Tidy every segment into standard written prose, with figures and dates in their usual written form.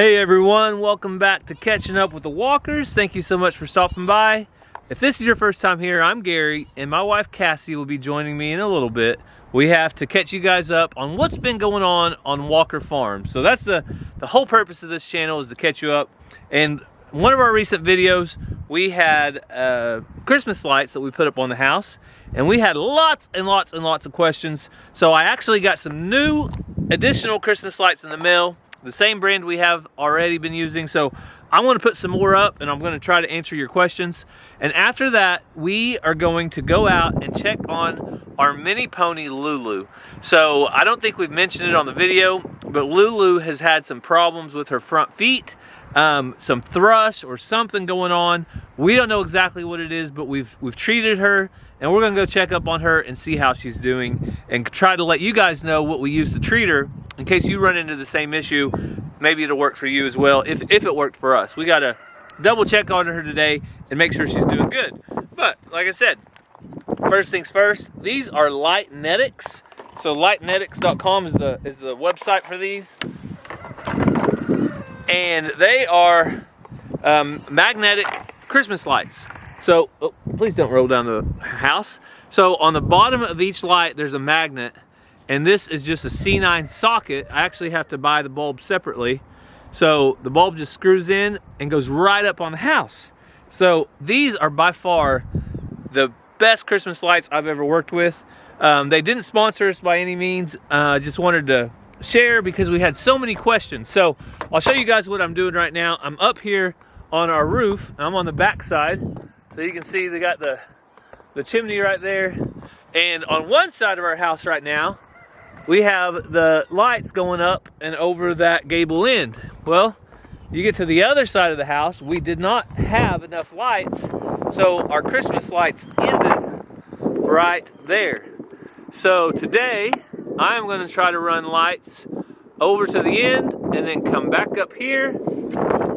Hey everyone, welcome back to Catching Up with the Walkers. Thank you so much for stopping by. If this is your first time here, I'm Gary, and my wife Cassie will be joining me in a little bit. We have to catch you guys up on what's been going on Walker Farm. So that's the whole purpose of this channel, is to catch you up. And one of our recent videos, we had Christmas lights that we put up on the house, and we had lots and lots and lots of questions. So I actually got some new additional Christmas lights in the mail, the same brand we have already been using. So I'm going to put some more up, and I'm going to try to answer your questions. And after that, we are going to go out and check on our mini pony Lulu. So I don't think we've mentioned it on the video, but Lulu has had some problems with her front feet, some thrush or something going on. We don't know exactly what it is, but we've treated her, and we're going to go check up on her and see how she's doing, and try to let you guys know what we use to treat her in case you run into the same issue. Maybe it'll work for you as well, if it worked for us. We got to double check on her today and make sure she's doing good. But like I said, first things first, these are Lightnetics. So lightnetics.com is the website for these. And they are magnetic Christmas lights. So, oh, please don't roll down the house. So on the bottom of each light, there's a magnet. And this is just a C9 socket. I actually have to buy the bulb separately. So the bulb just screws in and goes right up on the house. So these are by far the best Christmas lights I've ever worked with. They didn't sponsor us by any means. Just wanted to share because we had so many questions. So I'll show you guys what I'm doing right now. I'm up here on our roof. I'm on the back side. So you can see they got the chimney right there. And on one side of our house right now, we have the lights going up and over that gable end. Well, you get to the other side of the house, we did not have enough lights, so our Christmas lights ended right there. So today, I'm going to try to run lights over to the end and then come back up here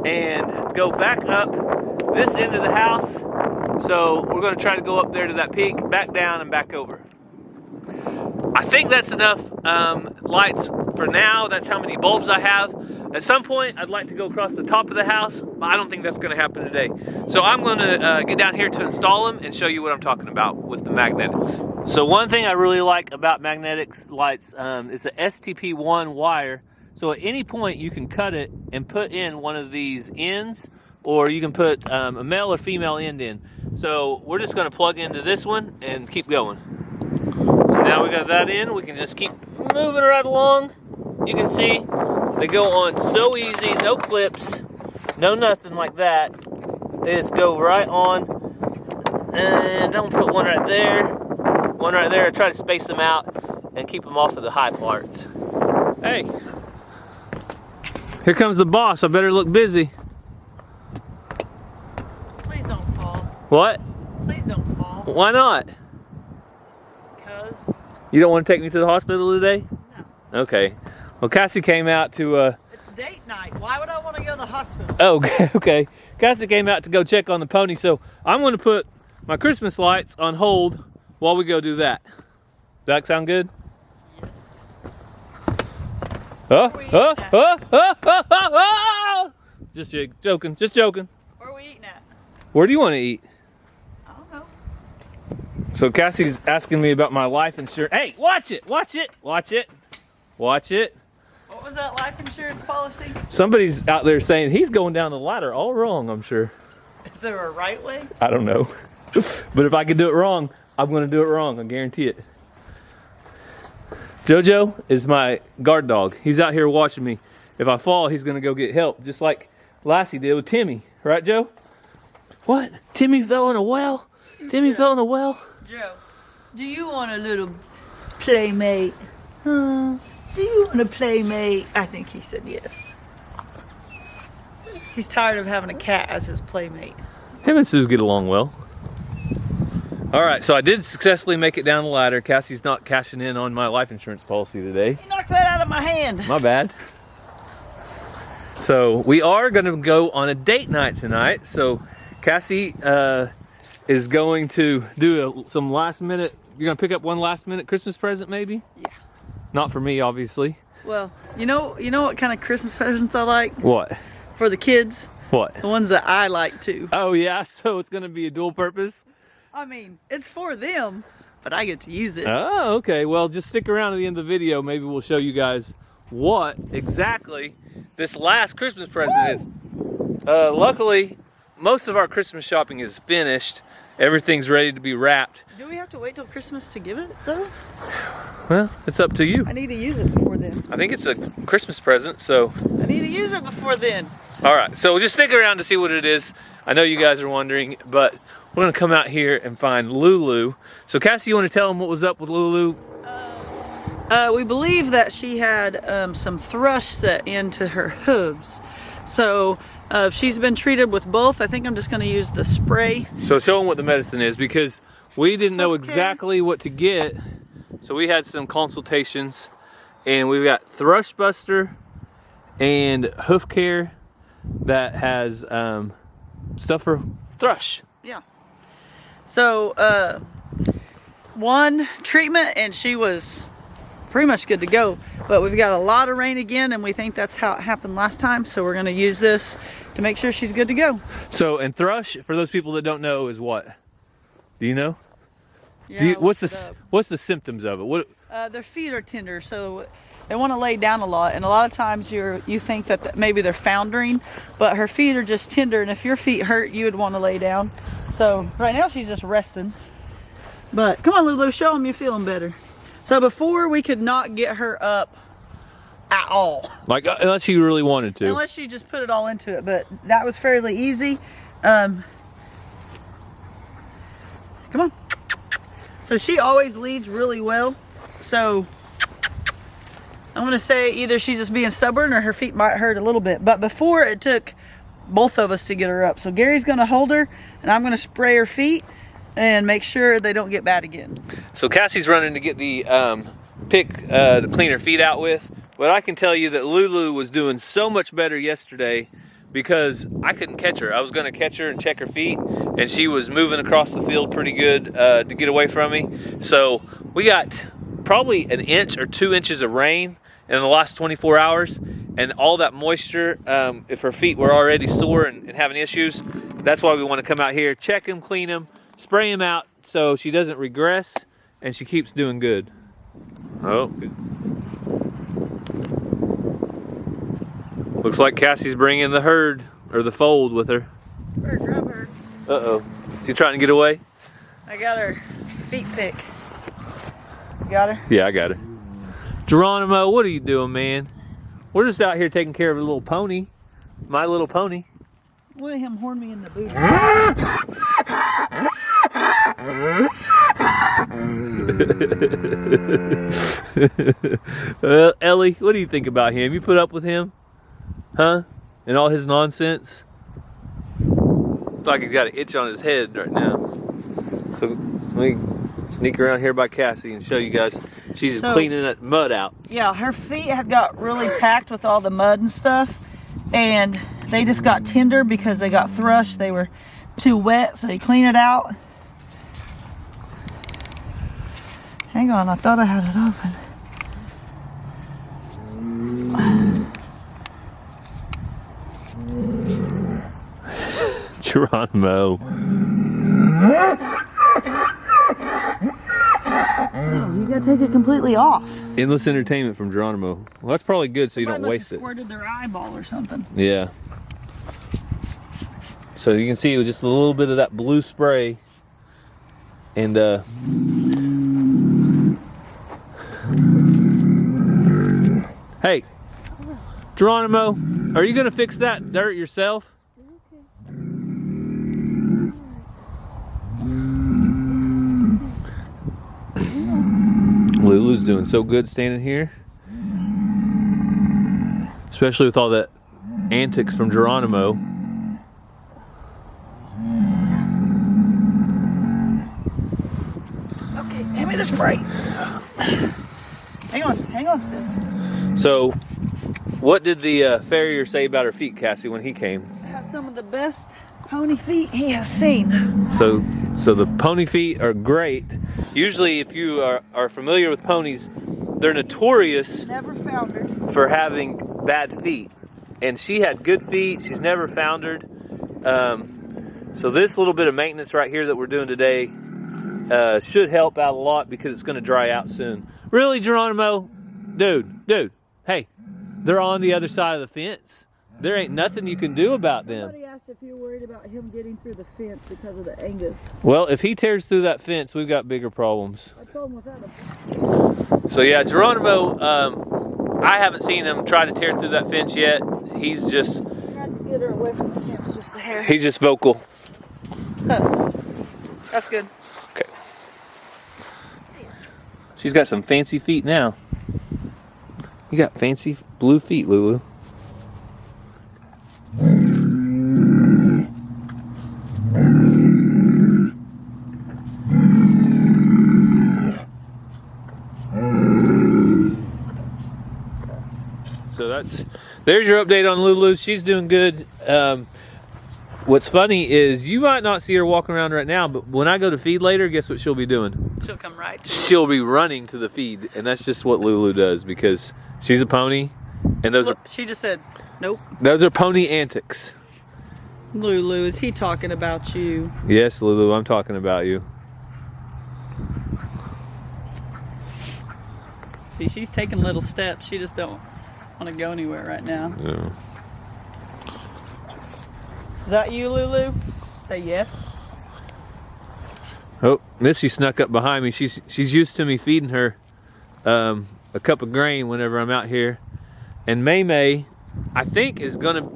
and go back up this end of the house. So we're going to try to go up there to that peak, back down and back over. I think that's enough lights for now. That's how many bulbs I have. At some point, I'd like to go across the top of the house, but I don't think that's going to happen today. So I'm going to get down here to install them and show you what I'm talking about with the magnetics. So one thing I really like about magnetics lights is a STP1 wire. So at any point, you can cut it and put in one of these ends, or you can put a male or female end in. So we're just going to plug into this one and keep going. Now we got that in, we can just keep moving right along. You can see they go on so easy, no clips, no nothing like that. They just go right on. And I'm gonna put one right there, one right there. I try to space them out and keep them off of the high parts. Hey, here comes the boss. I better look busy. Please don't fall. What? Please don't fall. Why not? You don't want to take me to the hospital today? No. Okay. Well, Cassie came out to... It's date night. Why would I want to go to the hospital? Oh, okay. Cassie came out to go check on the pony, so I'm going to put my Christmas lights on hold while we go do that. Does that sound good? Yes. Just joking, just joking. Where are we eating at? Where do you want to eat? I don't know. So Cassie's asking me about my life insurance. Hey, watch it, watch it, watch it, watch it. What was that life insurance policy? Somebody's out there saying he's going down the ladder all wrong, I'm sure. Is there a right way? I don't know. But if I can do it wrong, I'm going to do it wrong. I guarantee it. Jojo is my guard dog. He's out here watching me. If I fall, he's going to go get help, just like Lassie did with Timmy. Right, Joe? What? Timmy fell in a well? Timmy fell in a well? Joe, do you want a little playmate? Do you want a playmate? I think he said yes. He's tired of having a cat as his playmate. Him and Sue get along well. All right, so I did successfully make it down the ladder. Cassie's not cashing in on my life insurance policy today. You knocked that out of my hand. My bad. So we are going to go on a date night tonight. So Cassie is going to do some last minute. You're going to pick up one last minute Christmas present maybe? Yeah. Not for me, obviously. Well, you know what kind of Christmas presents I like What? for the kids? What? The ones that I like too. Oh yeah, so it's gonna be a dual purpose? I mean, it's for them, but I get to use it. Oh, okay. Well, just stick around at the end of the video. Maybe we'll show you guys what exactly this last Christmas present is. Luckily, most of our Christmas shopping is finished. Everything's ready to be wrapped. Do we have to wait till Christmas to give it though? Well, it's up to you. I need to use it before then. I think it's a Christmas present, so. I need to use it before then. All right, so just stick around to see what it is. I know you guys are wondering, but we're gonna come out here and find Lulu. So Cassie, you wanna tell them what was up with Lulu? We believe that she had some thrush set into her hooves. So she's been treated with both. I think I'm just gonna use the spray. So show them what the medicine is, because we didn't know Okay. exactly what to get. So we had some consultations, and we've got Thrush Buster and Hoof Care that has stuff for thrush. Yeah. So one treatment and she was pretty much good to go. But we've got a lot of rain again, and we think that's how it happened last time. So we're gonna use this to make sure she's good to go. So, and thrush, for those people that don't know, is what? Do you know? Yeah, What's the symptoms of it? What? their feet are tender, so they want to lay down a lot, and a lot of times you think that maybe they're foundering, but her feet are just tender, and if your feet hurt, you would want to lay down. So right now she's just resting. But come on, Lulu, show them you're feeling better. So before, we could not get her up at all. Like, unless you really wanted to. Unless you just put it all into it, but that was fairly easy. Come on. So she always leads really well. So I'm gonna say either she's just being stubborn or her feet might hurt a little bit. But before, it took both of us to get her up. So Gary's gonna hold her, and I'm gonna spray her feet and make sure they don't get bad again. So Cassie's running to get the pick to clean her feet out with. But I can tell you that Lulu was doing so much better yesterday because I couldn't catch her. I was going to catch her and check her feet, and she was moving across the field pretty good to get away from me. So we got probably 1 inch or 2 inches of rain in the last 24 hours, and all that moisture, if her feet were already sore and having issues, that's why we want to come out here, check them, clean them, spray them out so she doesn't regress and she keeps doing good. Oh, good. Looks like Cassie's bringing the herd, or the fold, with her. Better grab her. Uh-oh. She trying to get away? I got her feet pick. You got her? Yeah, I got her. Geronimo, what are you doing, man? We're just out here taking care of a little pony. My little pony. Let him horn me in the booty. Ellie, what do you think about him? You put up with him? Huh? And all his nonsense? Looks like he's got an itch on his head right now. So let me sneak around here by Cassie and show you guys. She's just cleaning that mud out. Yeah, her feet have got really packed with all the mud and stuff, and they just got tender because they got thrush. They were too wet, so they clean it out. Hang on, I thought I had it open. Geronimo. Oh, you gotta take it completely off. Endless entertainment from Geronimo. Well, that's probably good so you don't waste it. Squirted their eyeball or something. Yeah. So you can see with just a little bit of that blue spray, and hey, Geronimo, are you gonna fix that dirt yourself? Lulu's doing so good standing here, especially with all that antics from Geronimo. Okay, hand me the spray. Hang on, sis. So, what did the farrier say about her feet, Cassie, when he came? Has some of the best pony feet he has seen. So the pony feet are great. Usually, if you are familiar with ponies, they're notorious Never foundered. for having bad feet. And she had good feet. She's never foundered. So this little bit of maintenance right here that we're doing today should help out a lot because it's going to dry out soon. Really, Geronimo? Dude, hey, they're on the other side of the fence. There ain't nothing you can do about them. Somebody asked if you're worried about him getting through the fence because of the Angus. Well, if he tears through that fence, we've got bigger problems. I told him without a... So yeah, Geronimo, I haven't seen him try to tear through that fence yet. He's just... You had to get her away from the fence just a hair. He's just vocal. That's good. Okay. She's got some fancy feet now. You got fancy blue feet, Lulu. So there's your update on Lulu. She's doing good. What's funny is you might not see her walking around right now, but when I go to feed later, guess what she'll be doing? She'll come right to you. She'll be running to the feed, and that's just what Lulu does because she's a pony, and those Look, she just said, nope. are pony antics. Lulu, is he talking about you? Yes, Lulu, I'm talking about you. See, she's taking little steps. She just don't want to go anywhere right now. Yeah. Is that you, Lulu? Say yes. Oh, Missy snuck up behind me. She's used to me feeding her a cup of grain whenever I'm out here. And May, I think, is gonna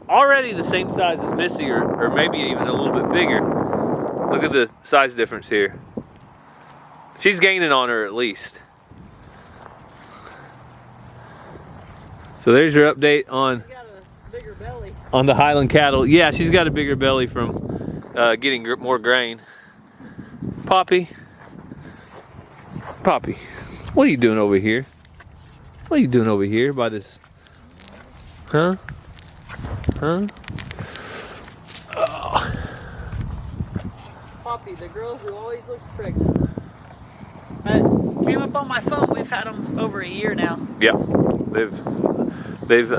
already the same size as Missy, or maybe even a little bit bigger. Look at the size difference here. She's gaining on her at least. So there's your update on Bigger belly. on the Highland cattle. Yeah, she's got a bigger belly from getting more grain. Poppy, what are you doing over here? What are you doing over here by this? Huh? Oh. Poppy, the girl who always looks pregnant. That came up on my phone. We've had them over a year now. Yeah, they've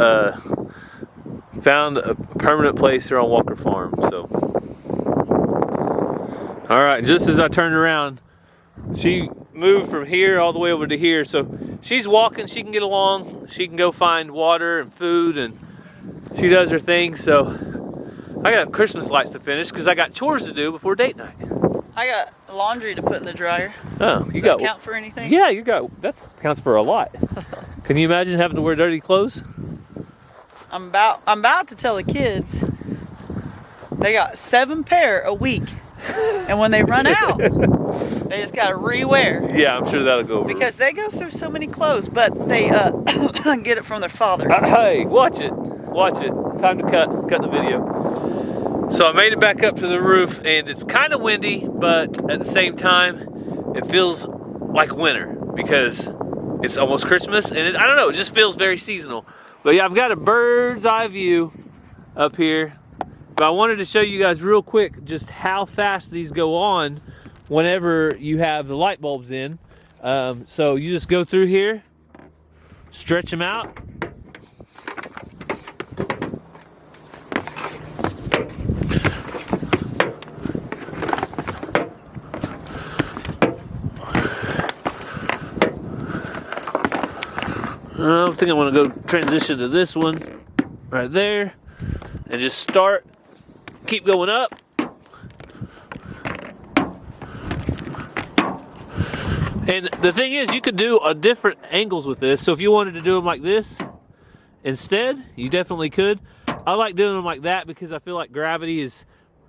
found a permanent place here on Walker Farm. So, all right. Just as I turned around, she moved from here all the way over to here. So she's walking. She can get along. She can go find water and food, and she does her thing. So I got Christmas lights to finish because I got chores to do before date night. I got laundry to put in the dryer. Oh, you Does got that count for anything? Yeah, you got that counts for a lot. Can you imagine having to wear dirty clothes? I'm about to tell the kids they got 7 pair a week, and when they run out, they just gotta re-wear. Yeah, I'm sure that'll go over. Because they go through so many clothes, but they get it from their father. Hey, watch it. Time to cut the video. So I made it back up to the roof, and it's kind of windy, but at the same time, it feels like winter because it's almost Christmas, and I don't know, it just feels very seasonal. But yeah, I've got a bird's eye view up here, but I wanted to show you guys real quick just how fast these go on whenever you have the light bulbs in. So you just go through here, stretch them out. I think I'm going to go transition to this one right there and just start, keep going up. And the thing is, you could do different angles with this. So if you wanted to do them like this instead, you definitely could. I like doing them like that because I feel like gravity is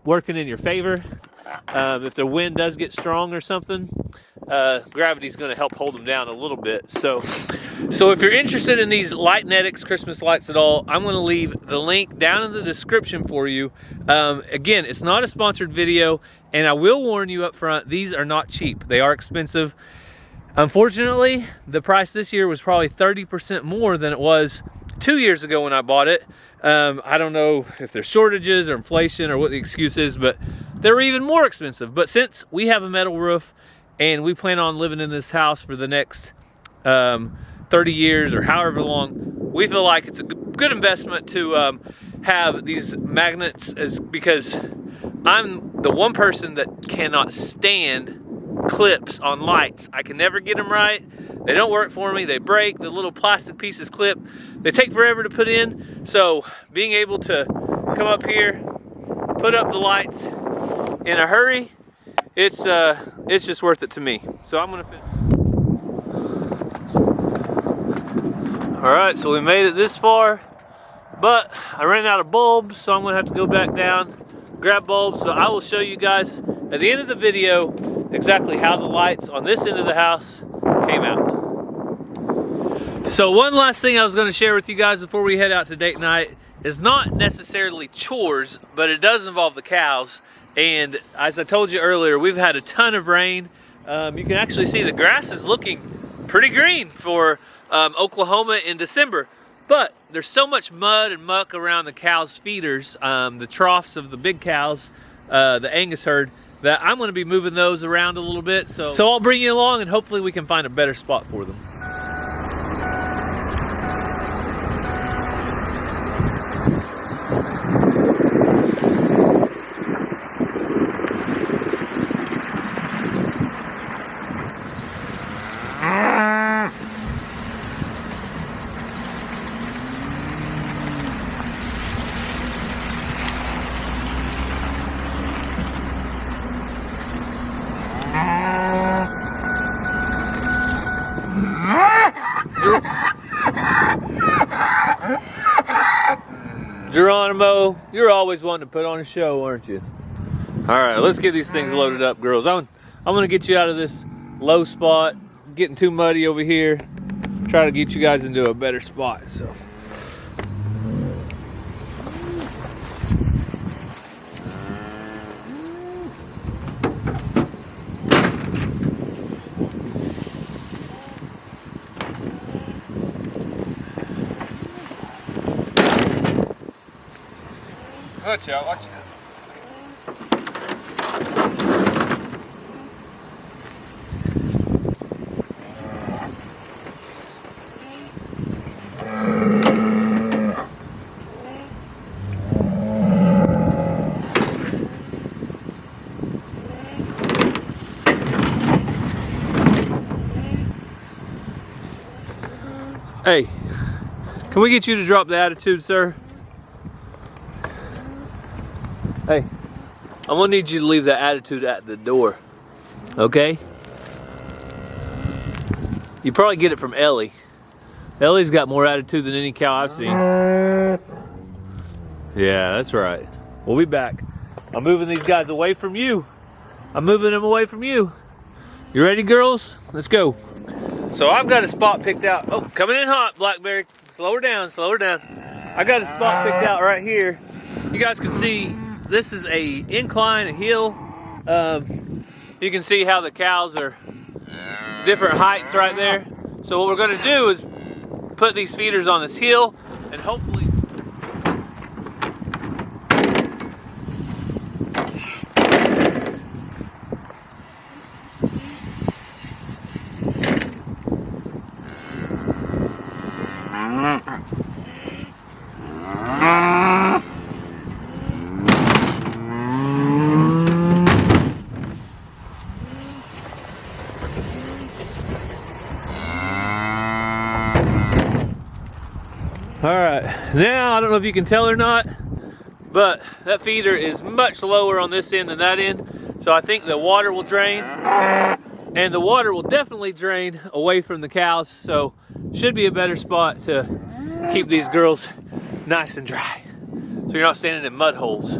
working in your favor. If the wind does get strong or something, gravity is going to help hold them down a little bit. So if you're interested in these Lightnetics Christmas lights at all, I'm going to leave the link down in the description for you. Again, it's not a sponsored video, and I will warn you up front, these are not cheap. They are expensive. Unfortunately, the price this year was probably 30% more than it was 2 years ago when I bought it. I don't know if there's shortages or inflation or what the excuse is, but they were even more expensive. But since we have a metal roof and we plan on living in this house for the next 30 years or however long, we feel like it's a good investment to have these magnets, because I'm the one person that cannot stand clips on lights. I can never get them right. They don't work for me. They break. The little plastic pieces clip. They take forever to put in. So being able to come up here, put up the lights in a hurry, it's just worth it to me. So I'm gonna finish. All right, so we made it this far, but I ran out of bulbs, so I'm gonna have to go back down, grab bulbs. So I will show you guys at the end of the video exactly how the lights on this end of the house came out. So one last thing I was gonna share with you guys before we head out to date night is not necessarily chores, but it does involve the cows. And as I told you earlier, we've had a ton of rain. You can actually see the grass is looking pretty green for Oklahoma in December, but there's so much mud and muck around the cows' feeders, the troughs of the big cows, the Angus herd, that I'm going to be moving those around a little bit. So I'll bring you along, and hopefully we can find a better spot for them. Geronimo, you're always wanting to put on a show, aren't you? All right, let's get these things loaded up, girls. I'm gonna get you out of this low spot, getting too muddy over here, try to get you guys into a better spot. So. Watch out, watch out. Hey, can we get you to drop the attitude, sir? Hey, I'm gonna need you to leave that attitude at the door, okay? You probably get it from Ellie. Ellie's got more attitude than any cow I've seen. Yeah, that's right. We'll be back. I'm moving these guys away from you. I'm moving them away from you. You ready, girls? Let's go. So I've got a spot picked out. Oh, coming in hot, Blackberry. Slow her down, slow her down. I got a spot picked out right here. You guys can see this is a incline, a hill. You can see how the cows are different heights right there. So what we're gonna do is put these feeders on this hill and hopefully All right, now I don't know if you can tell or not, but that feeder is much lower on this end than that end. So I think the water will drain, and the water will definitely drain away from the cows. So should be a better spot to keep these girls nice and dry, so you're not standing in mud holes.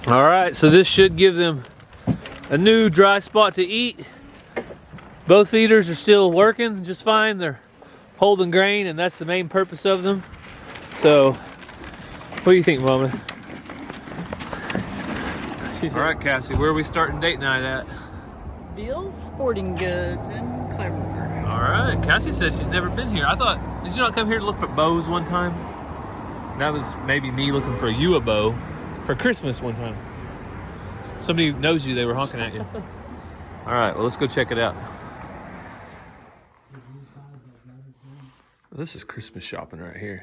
All right, so this should give them a new dry spot to eat. Both feeders are still working just fine. They're holding grain, and that's the main purpose of them. So, what do you think, Mama? All right, Cassie, where are we starting date night at? Bill's Sporting Goods in Claremore. All right, Cassie says she's never been here. I thought, did you not come here to look for bows one time? That was maybe me looking for you a bow for Christmas one time. Somebody knows you, they were honking at you. All right, well, let's go check it out. This is Christmas shopping right here.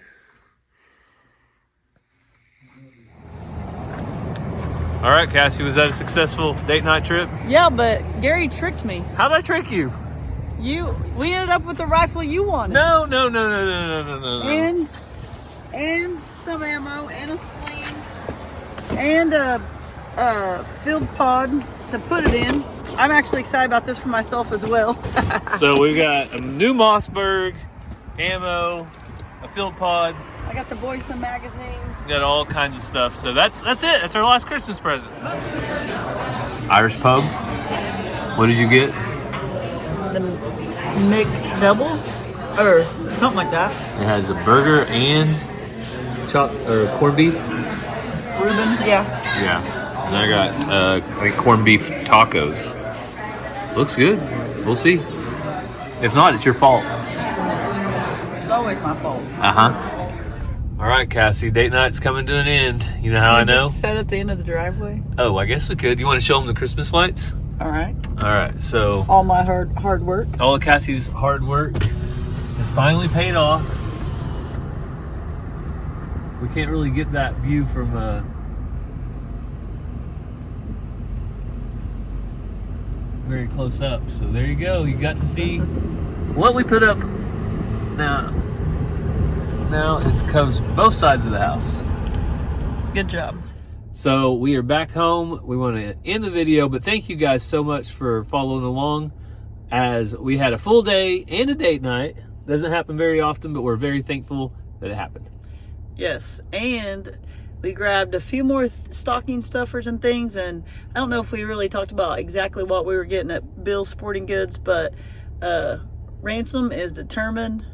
All right, Cassie, was that a successful date night trip? Yeah, but Gary tricked me. How'd I trick you? We ended up with the rifle you wanted. No. And some ammo and a sling and a field pod to put it in. I'm actually excited about this for myself as well. So we've got a new Mossberg, ammo, a field pod. I got the boys some magazines. We got all kinds of stuff. So that's it. That's our last Christmas present. Irish pub. What did you get? The McDouble or something like that. It has a burger and corned beef. Reuben, yeah. Yeah. And I got I think corned beef tacos. Looks good. We'll see. If not, it's your fault. It's always my fault. All right, Cassie, date night's coming to an end. You know how I know? Just set at the end of the driveway. Oh, I guess we could. You want to show them the Christmas lights? All right. All right, so All my hard work. all of Cassie's hard work is finally paid off. We can't really get that view from very close up. So there you go. You got to see what we put up. Now it covers both sides of the house. Good job. So we are back home. We want to end the video, but thank you guys so much for following along as we had a full day and a date night. Doesn't happen very often, but we're very thankful that it happened. Yes, and we grabbed a few more stocking stuffers and things, and I don't know if we really talked about exactly what we were getting at Bill's Sporting Goods, but Ransom is determined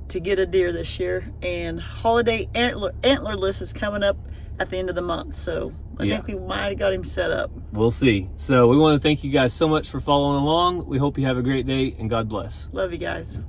to get a deer this year, and holiday antlerless is coming up at the end of the month, so I think we might have got him set up. We'll see. So we want to thank you guys so much for following along. We hope you have a great day, and God bless. Love you guys.